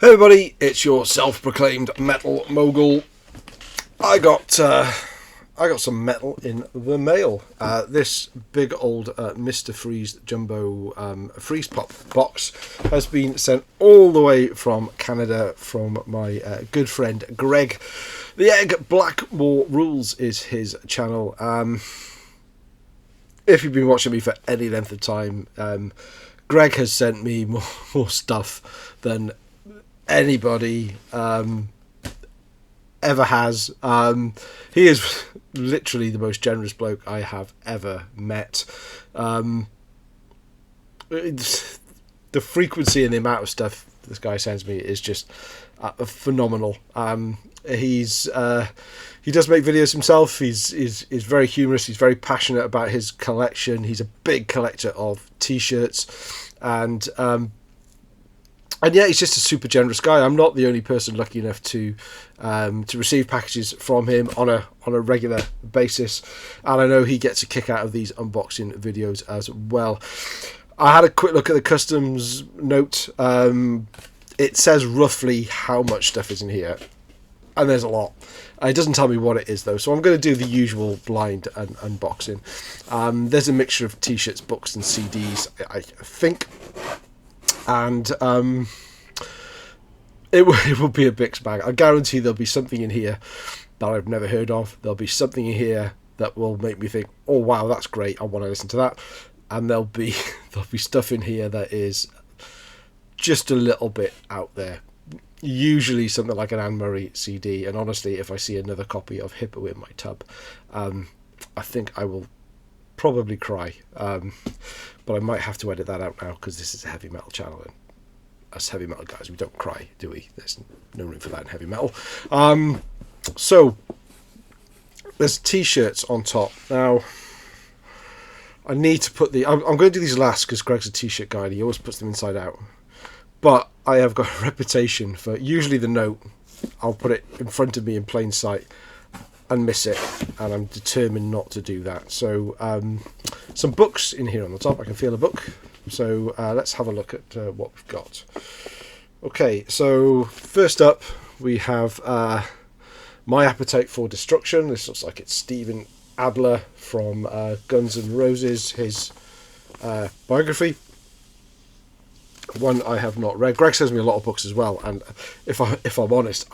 Hey everybody, it's your self-proclaimed metal mogul. I got some metal in the mail. This big old Mr. Freeze Jumbo Freeze Pop box has been sent all the way from Canada from my good friend Greg. The Egg Blackmore Rules is his channel. If you've been watching me for any length of time, Greg has sent me more stuff than anybody ever has. He is literally the most generous bloke I have ever met. The frequency and the amount of stuff this guy sends me is just phenomenal. He does make videos himself. He's very humorous. He's very passionate about his collection. He's a big collector of t-shirts, and yeah, he's just a super generous guy. I'm not the only person lucky enough to receive packages from him on a regular basis, and I know he gets a kick out of these unboxing videos as well. I had a quick look at the customs note. It says roughly how much stuff is in here, and there's a lot. It doesn't tell me what it is though, so I'm going to do the usual blind unboxing. There's a mixture of t-shirts, books, and CDs, I think. And it will be a mixed bag. I guarantee there'll be something in here that I've never heard of. There'll be something in here that will make me think, oh wow, that's great, I want to listen to that. And there'll be stuff in here that is just a little bit out there. Usually something like an Anne Murray CD, and honestly, if I see another copy of Hippo in my tub, I think I will probably cry. But I might have to edit that out now because this is a heavy metal channel, and us heavy metal guys, we don't cry, do we? There's no room for that in heavy metal. So there's t-shirts on top. Now I need to put I'm going to do these last because Greg's a t-shirt guy and he always puts them inside out. But I have got a reputation for usually the note, I'll put it in front of me in plain sight and miss it, and I'm determined not to do that. So some books in here on the top. I can feel a book. So let's have a look at what we've got. Okay, so first up we have My Appetite for Destruction. This looks like it's Stephen Adler from Guns N' Roses, his biography. One I have not read. Greg sends me a lot of books as well, and if I'm honest,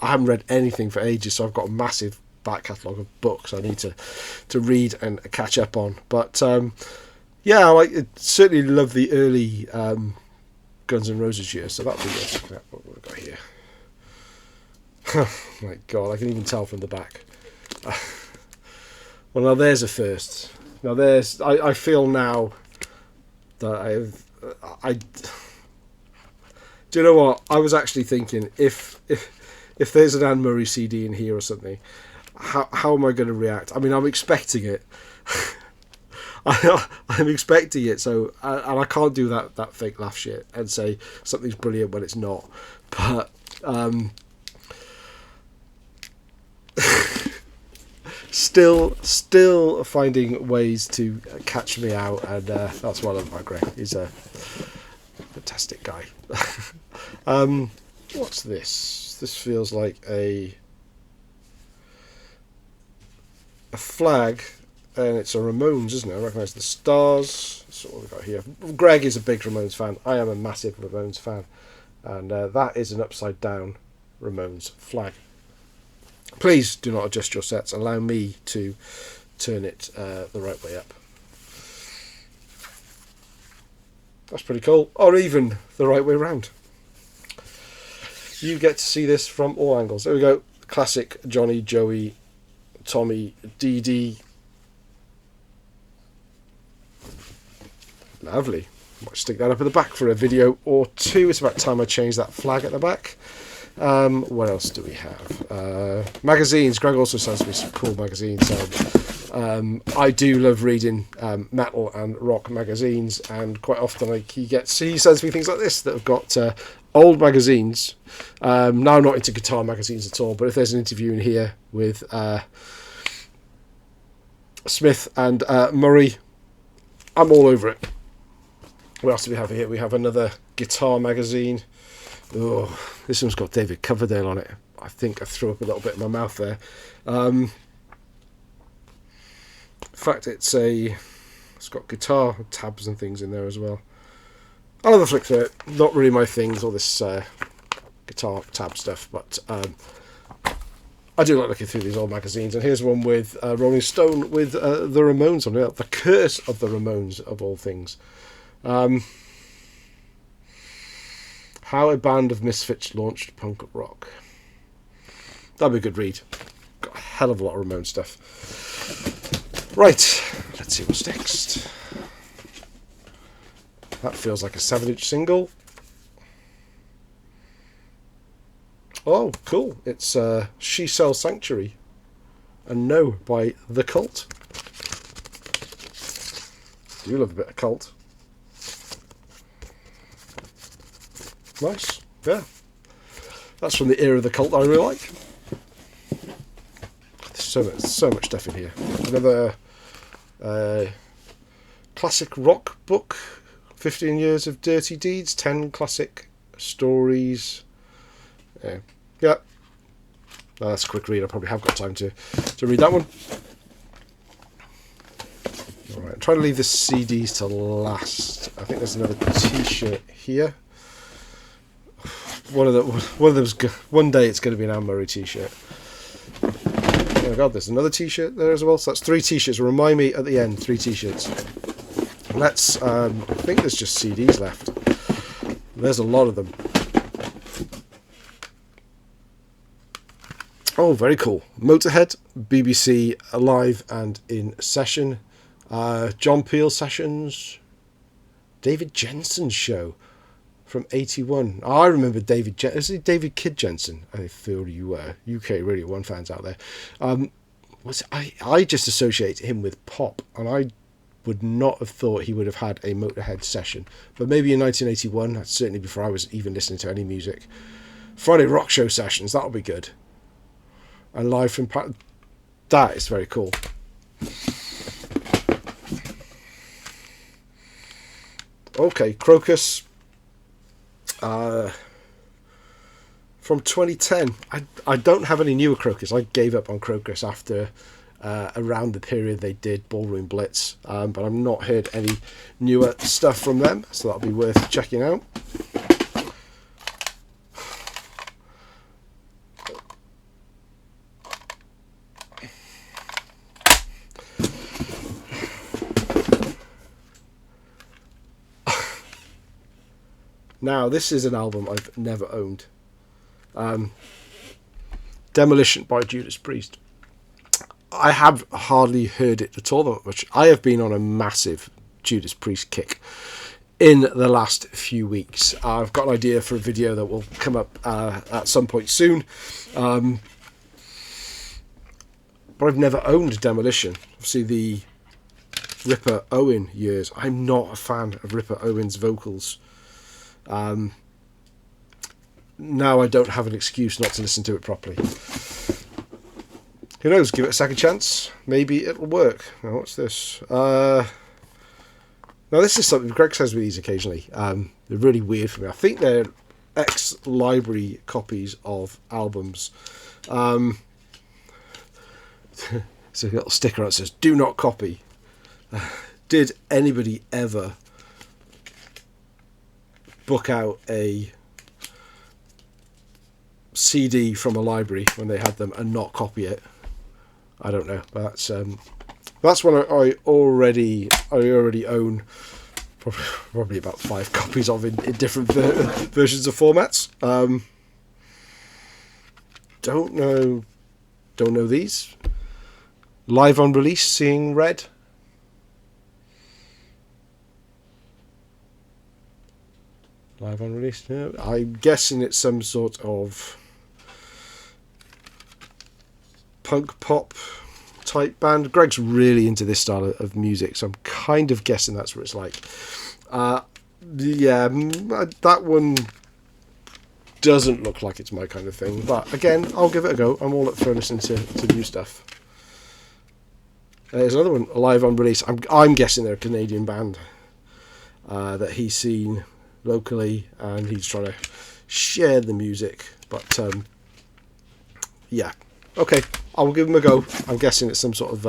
I haven't read anything for ages, so I've got a massive back catalogue of books I need to read and catch up on. But yeah, I certainly love the early Guns N' Roses years, so that'll be good. What have we got here? Oh my god, I can even tell from the back. Well, now there's a first. Now I feel now that do you know what? I was actually thinking if there's an Anne Murray CD in here or something, how am I going to react? I mean, I'm expecting it. I'm expecting it, so and I can't do that fake laugh shit and say something's brilliant when it's not. But still finding ways to catch me out, and that's what I love about Greg. He's a fantastic guy. What's this? This feels like a flag, and it's a Ramones, isn't it? I recognise the stars. That's what we've got here. Greg is a big Ramones fan. I am a massive Ramones fan, and that is an upside down Ramones flag. Please do not adjust your sets. Allow me to turn it the right way up. That's pretty cool. Or even the right way round. You get to see this from all angles. There we go. Classic Johnny, Joey, Tommy, Dee Dee. Lovely. Might stick that up at the back for a video or two. It's about time I change that flag at the back. What else do we have? Magazines. Greg also sends me some cool magazines. I do love reading metal and rock magazines, and quite often he sends me things like this that have got old magazines. Now I'm not into guitar magazines at all, but if there's an interview in here with Smith and Murray, I'm all over it. What else do we have here? We have another guitar magazine. Oh, this one's got David Coverdale on it. I think I threw up a little bit in my mouth there. In fact, it's got guitar tabs and things in there as well. I'll have a flick through it. Not really my things, all this guitar tab stuff, but I do like looking through these old magazines. And here's one with Rolling Stone with the Ramones on it. The Curse of the Ramones, of all things. How a band of misfits launched punk rock. That'd be a good read. Got a hell of a lot of Ramones stuff. Right, let's see what's next. That feels like a 7-inch single. Oh, cool. It's She Sells Sanctuary and No by The Cult. Do love a bit of Cult. Nice. Yeah. That's from the era of The Cult I really like. There's so much stuff in here. Another classic rock book. 15 years of dirty deeds. 10 classic stories. Yeah. No, that's a quick read. I probably have got time to read that one. Alright, I'm trying to leave the CDs to last. I think there's another t-shirt here. One of those. One day it's going to be an Anne Murray t-shirt. Oh my god, there's another t-shirt there as well. So that's 3 t-shirts. Remind me at the end, 3 t-shirts. Let's. I think there's just CDs left. There's a lot of them. Oh, very cool. Motorhead, BBC Live and in Session. John Peel Sessions. David Jensen's show from 81. I remember David Jensen. Is it David Kid Jensen? I feel you were. UK Radio 1 fans out there. I just associate him with pop, and I would not have thought he would have had a Motorhead session. But maybe in 1981, that's certainly before I was even listening to any music. Friday Rock Show sessions, that'll be good. And live from that is very cool. Okay, Crocus from 2010. I don't have any newer Crocus. I gave up on Crocus after around the period they did Ballroom Blitz, but I've not heard any newer stuff from them, so that'll be worth checking out. Now, this is an album I've never owned. Demolition by Judas Priest. I have hardly heard it at all that much. I have been on a massive Judas Priest kick in the last few weeks. I've got an idea for a video that will come up at some point soon. But I've never owned Demolition. Obviously, the Ripper Owen years. I'm not a fan of Ripper Owen's vocals. Now I don't have an excuse not to listen to it properly. Who knows? Give it a second chance. Maybe it'll work. Now, what's this? Now, this is something Greg says with these occasionally. They're really weird for me. I think they're ex-library copies of albums. It's a little sticker that says, "Do not copy." Did anybody ever book out a CD from a library when they had them and not copy it? I don't know. That's one I already own. Probably about 5 copies of in different versions of formats. Don't know these. Live on Release, Seeing Red. Live on Release. No, I'm guessing it's some sort of punk pop type band. Greg's really into this style of music, so I'm kind of guessing that's what it's like. Yeah, that one doesn't look like it's my kind of thing, but again, I'll give it a go. I'm all up for listening to new stuff. There's another one, Live on Release. I'm guessing they're a Canadian band that he's seen locally, and he's trying share the music. But yeah, okay, I will give them a go. I'm guessing it's some sort of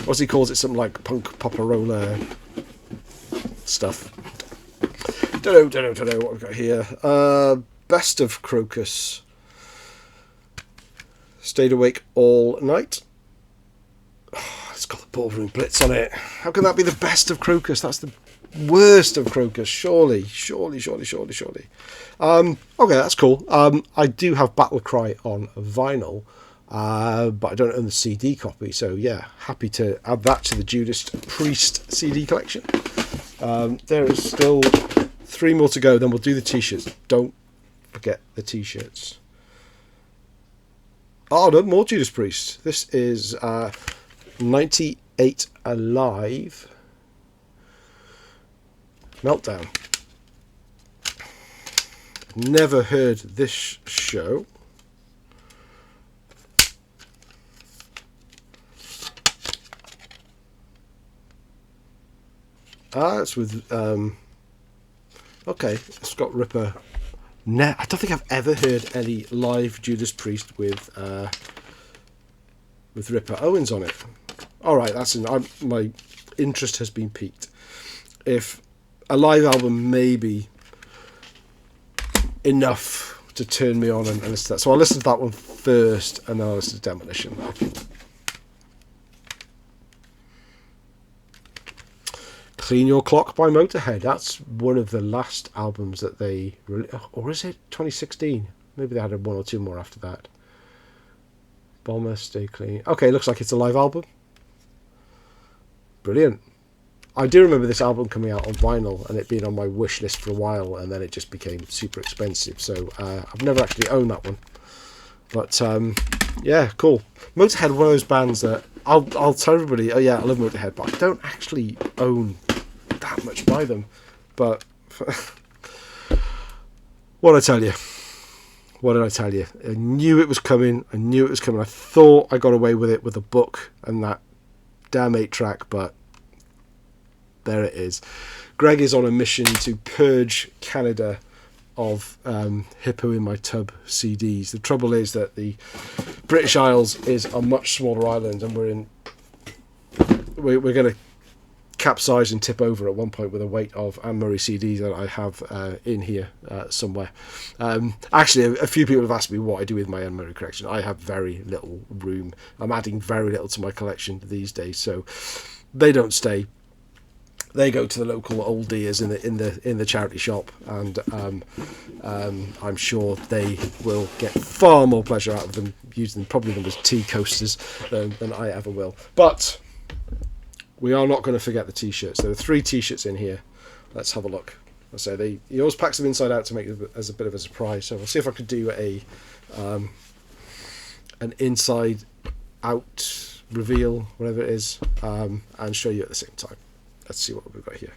what's he calls it, something like punk popperola stuff. Don't know what we've got here. Best of Crocus. Stayed awake all night. Oh, it's got the Ballroom Blitz on it. How can that be the best of Crocus? That's the worst of Crocus. Surely. Okay, that's cool. I do have Battle Cry on vinyl, but I don't own the CD copy. So yeah, happy to add that to the Judas Priest CD collection. There is still 3 more to go. Then we'll do the t-shirts. Don't forget the t-shirts. Oh no, more Judas Priest. This is 98 Alive Meltdown. Never heard this show. It's with okay, Scott Ripper. I don't think I've ever heard any live Judas Priest with Ripper Owens on it. All right, my interest has been piqued. If a live album may be enough to turn me on and listen to that, so I'll listen to that one first, and then I'll listen to Demolition. Clean Your Clock by Motorhead. That's one of the last albums that they released. Or is it 2016? Maybe they had 1 or 2 more after that. Bomber, Stay Clean. Okay, looks like it's a live album. Brilliant. I do remember this album coming out on vinyl and it being on my wish list for a while, and then it just became super expensive. So I've never actually owned that one. But yeah, cool. Motorhead, one of those bands that I'll tell everybody, oh yeah, I love Motorhead, but I don't actually own that much by them. But what did I tell you? I knew it was coming. I thought I got away with it with a book and that damn 8-track, but there it is. Greg is on a mission to purge Canada of Hippo in My Tub CDs. The trouble is that the British Isles is a much smaller island, and we're going to capsize and tip over at one point with a weight of Anne Murray CDs that I have in here somewhere. Actually, a few people have asked me what I do with my Anne Murray collection. I have very little room. I'm adding very little to my collection these days, so they don't stay. They go to the local old dears in the charity shop, and I'm sure they will get far more pleasure out of them using probably them as tea coasters than I ever will. But we are not going to forget the t-shirts. There are 3 t-shirts in here. Let's have a look. So he always packs them inside out to make it as a bit of a surprise. So we'll see if I could do an inside out reveal, whatever it is, and show you at the same time. Let's see what we've got here.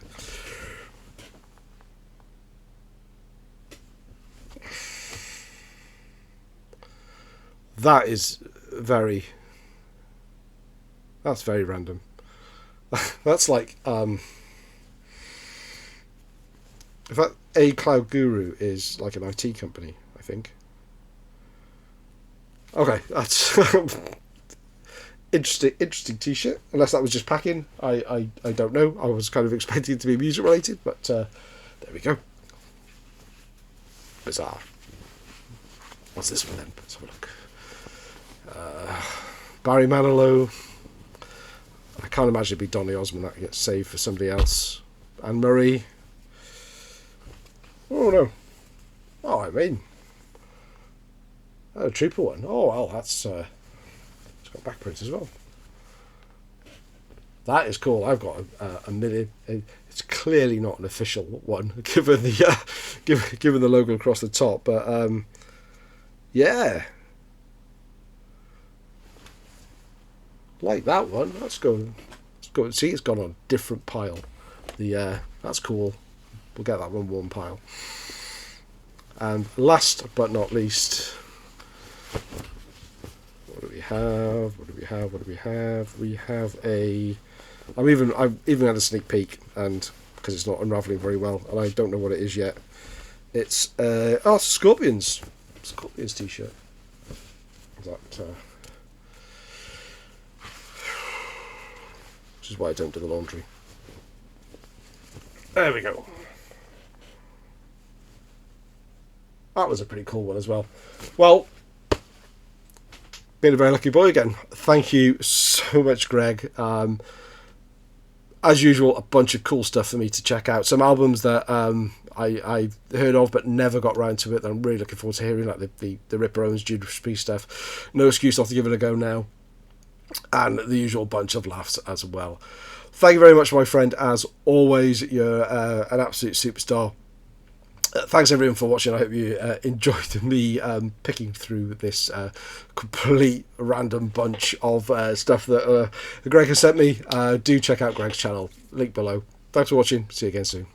That's very random. That's like in fact, A Cloud Guru is like an IT company, I think. Okay, that's interesting t-shirt. Unless that was just packing, I don't know. I was kind of expecting it to be music related, but there we go. Bizarre. What's this one then? Let's have a look. Barry Manilow. I can't imagine it'd be Donny Osmond that gets saved for somebody else. Anne Murray. Oh no. Oh, I mean. A Trooper one. Oh well, that's it's got back prints as well. That is cool. I've got a million. It's clearly not an official one, given the logo across the top. But yeah, like that one. Let's go. See, it's gone on a different pile. That's cool. We'll get that one pile. And last but not least, what do we have? We have a. I've even had a sneak peek, and because it's not unraveling very well, and I don't know what it is yet. It's Scorpions t-shirt. That which is why I don't do the laundry. There we go. That was a pretty cool one as well. Well, been a very lucky boy again. Thank you so much, Greg. As usual, a bunch of cool stuff for me to check out. Some albums that I heard of but never got round to it that I'm really looking forward to hearing, like the Ripper Owens, Judas Priest stuff. No Excuse Not to Give It a Go Now. And the usual bunch of laughs as well. Thank you very much, my friend. As always, you're an absolute superstar. Thanks everyone for watching. I hope you enjoyed me picking through this complete random bunch of stuff that Greg has sent me. Do check out Greg's channel, link below. Thanks for watching. See you again soon.